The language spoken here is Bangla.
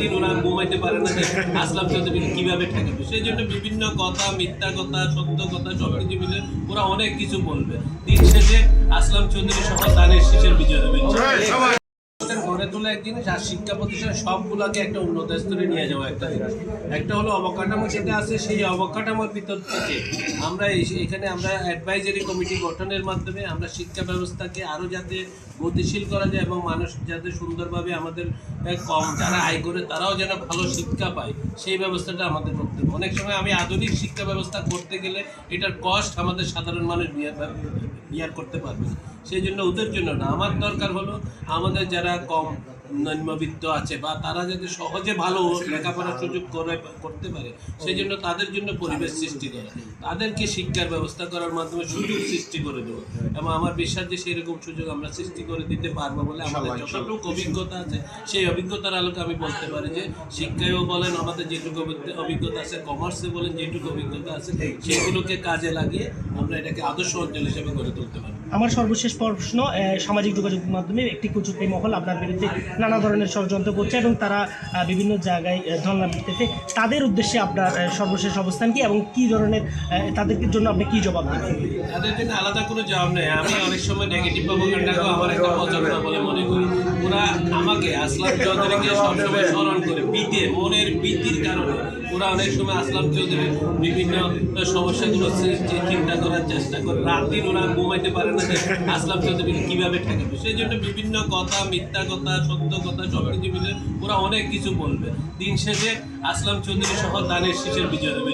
দিন ওরা ঘুমাইতে পারে না যে আসলাম চৌধুরী কিভাবে ঠেকাবে। সেই জন্য বিভিন্ন কথা, মিথ্যা কথা, সত্য কথা সব কিছু মিলে ওরা অনেক কিছু বলবে। দিন শেষে আসলাম চৌধুরী সহ ধানের শীষের বিজয় হবে। গড়ে তোলা এক জিনিস, আর শিক্ষা প্রতিষ্ঠান সবগুলোকে একটা উন্নত স্তরে নিয়ে যাওয়া একটা জিনিস। একটা হলো অবকাঠামো যেটা আছে, সেই অবকাঠামোর ভিতর থেকে আমরা এখানে আমরা অ্যাডভাইজারি কমিটি গঠনের মাধ্যমে আমরা শিক্ষা ব্যবস্থাকে আরও যাতে গতিশীল করা যায় এবং মানুষ যাতে সুন্দরভাবে আমাদের কম যারা আয় করে তারাও যেন ভালো শিক্ষা পায়, সেই ব্যবস্থাটা আমাদের করতে হবে। অনেক সময় আমি আধুনিক শিক্ষা ব্যবস্থা করতে গেলে এটার কস্ট আমাদের সাধারণ মানুষ বিয়ার করতে পারবে না। সেই জন্য ওদের জন্য না, আমার দরকার হলো আমাদের যারা কম নিম্নবিত্ত আছে বা তারা যাতে সহজে ভালো লেখাপড়ার সুযোগ করতে পারে, সেই জন্য তাদের জন্য পরিবেশ সৃষ্টি করা, তাদেরকে শিক্ষার ব্যবস্থা করার মাধ্যমে সুযোগ সৃষ্টি করে দেবো। এবং আমার বিশ্বাস যে সেই রকম সুযোগ আমরা সৃষ্টি করে দিতে পারবো বলে আমাদের যতটুকু অভিজ্ঞতা আছে সেই অভিজ্ঞতার আলোকে আমি বলতে পারি যে শিক্ষায়ও বলেন আমাদের যেটুকু অভিজ্ঞতা আছে, কমার্সে বলেন যেটুকু অভিজ্ঞতা আছে, সেগুলোকে কাজে লাগিয়ে আমরা এটাকে আদর্শ অঞ্চল হিসেবে গড়ে তুলতে পারি। আমার সর্বশেষ প্রশ্ন, সামাজিক যোগাযোগের মাধ্যমে একটি কুচুকরি মহল আপনার বিরুদ্ধে নানা ধরনের ষড়যন্ত্র করছে এবং তারা বিভিন্ন জায়গায় ধর্ণা দিতেছে, তাদের উদ্দেশ্যে আপনার সর্বশেষ অবস্থান কি এবং কী ধরনের তাদের জন্য আপনি কী জবাব দেবেন? তাদের জন্য আলাদা কোনো জবাব নেই। আমি অনেক সময় নেগেটিভ প্রপাগান্ডাকেও আমার একটা পছন্দ বলে মনে করি। ওরা আমাকে আসলাম চৌধুরীকে সবসময় স্মরণ করে মনের ভীতির কারণে ওরা অনেক সময় আসলাম চৌধুরীর বিভিন্ন সমস্যাগুলো চিন্তা করার চেষ্টা করে। রাত দিন ওরা ঘুমাইতে পারে না যে আসলাম চৌধুরী কিভাবে ঠেকাবে। সেই জন্য বিভিন্ন কথা, মিথ্যা কথা, সত্য কথা সব কিছু মিলে ওরা অনেক কিছু বলবে। দিন শেষে আসলাম চৌধুরী সহ ধানের শীষের বিজয় হবে।